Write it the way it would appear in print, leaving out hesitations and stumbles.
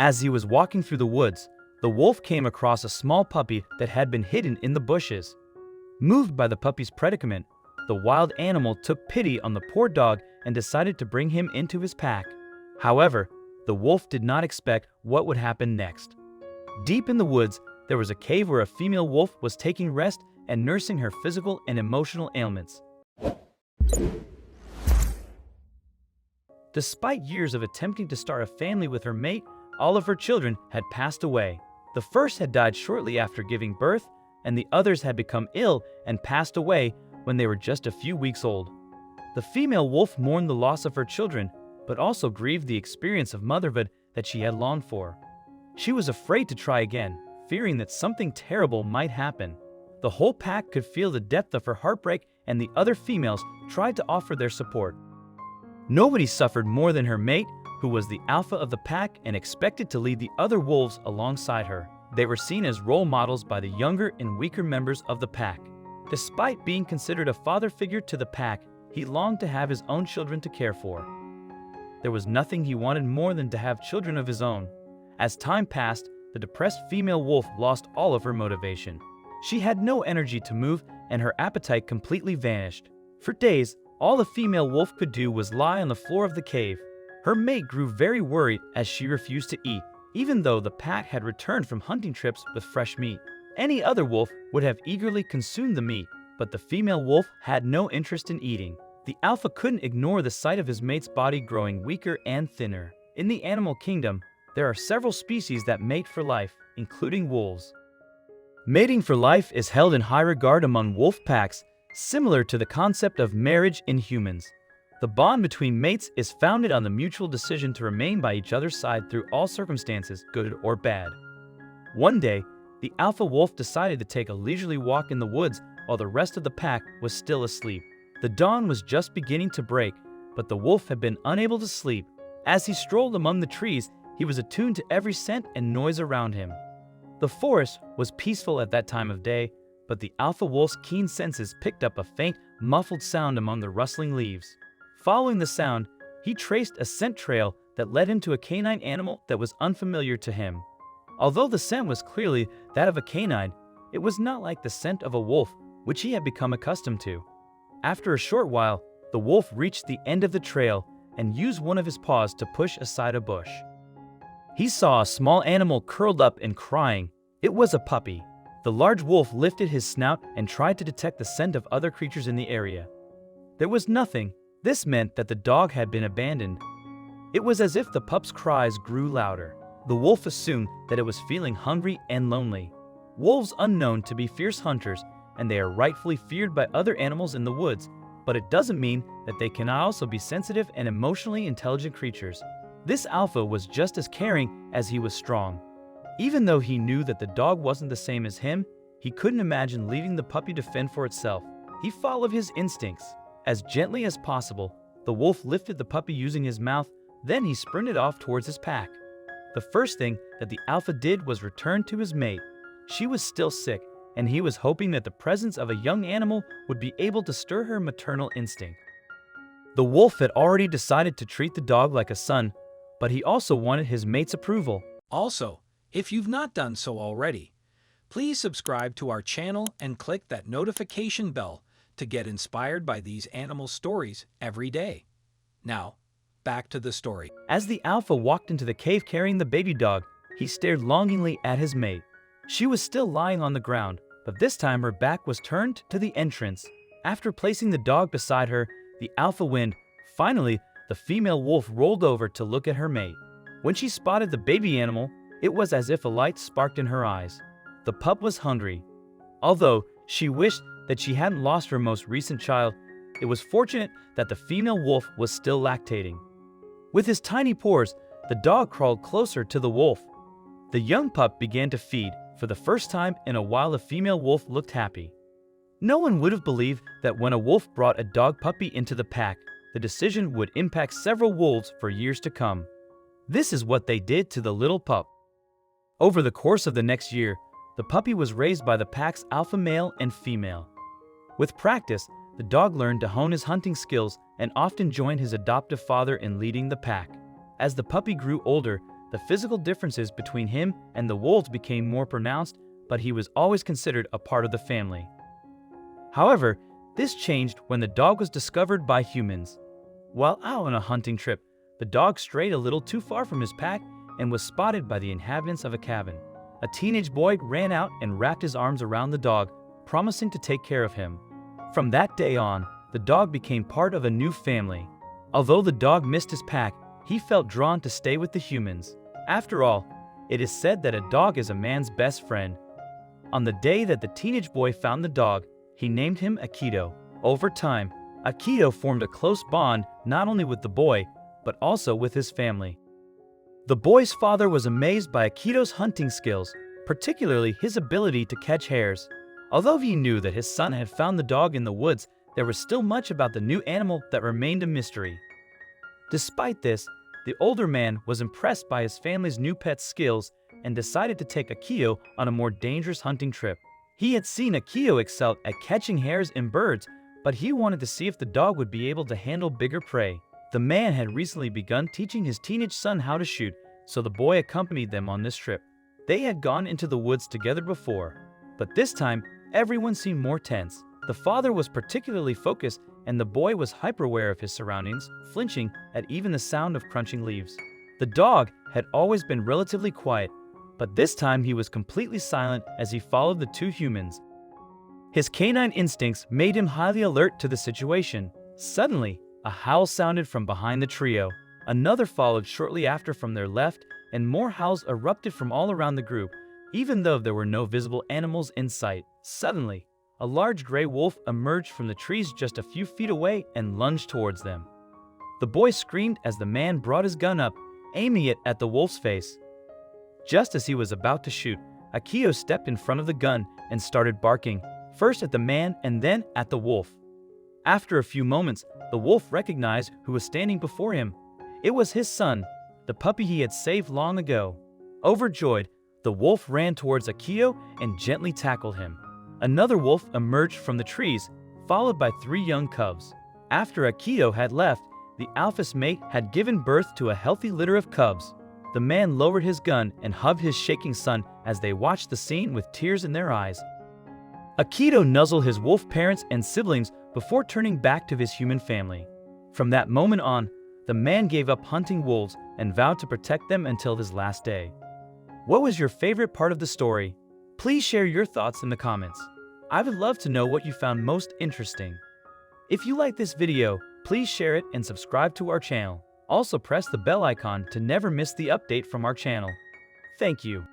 As he was walking through the woods, the wolf came across a small puppy that had been hidden in the bushes. Moved by the puppy's predicament, the wild animal took pity on the poor dog and decided to bring him into his pack. However, the wolf did not expect what would happen next. Deep in the woods, there was a cave where a female wolf was taking rest and nursing her physical and emotional ailments. Despite years of attempting to start a family with her mate, all of her children had passed away. The first had died shortly after giving birth, and the others had become ill and passed away when they were just a few weeks old. The female wolf mourned the loss of her children, but also grieved the experience of motherhood that she had longed for. She was afraid to try again, fearing that something terrible might happen. The whole pack could feel the depth of her heartbreak, and the other females tried to offer their support. Nobody suffered more than her mate, who was the alpha of the pack and expected to lead the other wolves alongside her. They were seen as role models by the younger and weaker members of the pack. Despite being considered a father figure to the pack, he longed to have his own children to care for. There was nothing he wanted more than to have children of his own. As time passed, the depressed female wolf lost all of her motivation. She had no energy to move, and her appetite completely vanished. For days, all the female wolf could do was lie on the floor of the cave. Her mate grew very worried as she refused to eat, even though the pack had returned from hunting trips with fresh meat. Any other wolf would have eagerly consumed the meat, but the female wolf had no interest in eating. The alpha couldn't ignore the sight of his mate's body growing weaker and thinner. In the animal kingdom, there are several species that mate for life, including wolves. Mating for life is held in high regard among wolf packs, similar to the concept of marriage in humans. The bond between mates is founded on the mutual decision to remain by each other's side through all circumstances, good or bad. One day, the alpha wolf decided to take a leisurely walk in the woods while the rest of the pack was still asleep. The dawn was just beginning to break, but the wolf had been unable to sleep. As he strolled among the trees, he was attuned to every scent and noise around him. The forest was peaceful at that time of day, but the alpha wolf's keen senses picked up a faint, muffled sound among the rustling leaves. Following the sound, he traced a scent trail that led him to a canine animal that was unfamiliar to him. Although the scent was clearly that of a canine, it was not like the scent of a wolf, which he had become accustomed to. After a short while, the wolf reached the end of the trail and used one of his paws to push aside a bush. He saw a small animal curled up and crying. It was a puppy. The large wolf lifted his snout and tried to detect the scent of other creatures in the area. There was nothing. This meant that the dog had been abandoned. It was as if the pup's cries grew louder. The wolf assumed that it was feeling hungry and lonely. Wolves are known to be fierce hunters, and they are rightfully feared by other animals in the woods, but it doesn't mean that they cannot also be sensitive and emotionally intelligent creatures. This alpha was just as caring as he was strong. Even though he knew that the dog wasn't the same as him, he couldn't imagine leaving the puppy to fend for itself. He followed his instincts. As gently as possible, the wolf lifted the puppy using his mouth, then he sprinted off towards his pack. The first thing that the alpha did was return to his mate. She was still sick, and he was hoping that the presence of a young animal would be able to stir her maternal instinct. The wolf had already decided to treat the dog like a son, but he also wanted his mate's approval. Also, if you've not done so already, please subscribe to our channel and click that notification bell to get inspired by these animal stories every day. Now, back to the story. As the alpha walked into the cave carrying the baby dog, he stared longingly at his mate. She was still lying on the ground, but this time her back was turned to the entrance. After placing the dog beside her, the alpha whined. Finally, the female wolf rolled over to look at her mate. When she spotted the baby animal, it was as if a light sparked in her eyes. The pup was hungry. Although she wished that she hadn't lost her most recent child, it was fortunate that the female wolf was still lactating. With his tiny paws, the dog crawled closer to the wolf. The young pup began to feed. For the first time in a while, the female wolf looked happy. No one would have believed that when a wolf brought a dog puppy into the pack, the decision would impact several wolves for years to come. This is what they did to the little pup. Over the course of the next year, the puppy was raised by the pack's alpha male and female. With practice, the dog learned to hone his hunting skills and often joined his adoptive father in leading the pack. As the puppy grew older, The physical differences between him and the wolves became more pronounced, but he was always considered a part of the family. However, this changed when the dog was discovered by humans. While out on a hunting trip, the dog strayed a little too far from his pack and was spotted by the inhabitants of a cabin. A teenage boy ran out and wrapped his arms around the dog, promising to take care of him. From that day on, the dog became part of a new family. Although the dog missed his pack, he felt drawn to stay with the humans. After all, it is said that a dog is a man's best friend. On the day that the teenage boy found the dog, he named him Akito. Over time, Akito formed a close bond not only with the boy, but also with his family. The boy's father was amazed by Akito's hunting skills, particularly his ability to catch hares. Although he knew that his son had found the dog in the woods, there was still much about the new animal that remained a mystery. Despite this, the older man was impressed by his family's new pet's skills and decided to take Akito on a more dangerous hunting trip. He had seen Akito excel at catching hares and birds, but he wanted to see if the dog would be able to handle bigger prey. The man had recently begun teaching his teenage son how to shoot, so the boy accompanied them on this trip. They had gone into the woods together before, but this time, everyone seemed more tense. The father was particularly focused, and the boy was hyper-aware of his surroundings, flinching at even the sound of crunching leaves. The dog had always been relatively quiet, but this time he was completely silent as he followed the two humans. His canine instincts made him highly alert to the situation. Suddenly, a howl sounded from behind the trio. Another followed shortly after from their left, and more howls erupted from all around the group, even though there were no visible animals in sight. Suddenly, a large gray wolf emerged from the trees just a few feet away and lunged towards them. The boy screamed as the man brought his gun up, aiming it at the wolf's face. Just as he was about to shoot, Akito stepped in front of the gun and started barking, first at the man and then at the wolf. After a few moments, the wolf recognized who was standing before him. It was his son, the puppy he had saved long ago. Overjoyed, the wolf ran towards Akito and gently tackled him. Another wolf emerged from the trees, followed by 3 young cubs. After Akito had left, the alpha's mate had given birth to a healthy litter of cubs. The man lowered his gun and hugged his shaking son as they watched the scene with tears in their eyes. Akito nuzzled his wolf parents and siblings before turning back to his human family. From that moment on, the man gave up hunting wolves and vowed to protect them until his last day. What was your favorite part of the story? Please share your thoughts in the comments. I would love to know what you found most interesting. If you like this video, please share it and subscribe to our channel. Also press the bell icon to never miss the update from our channel. Thank you.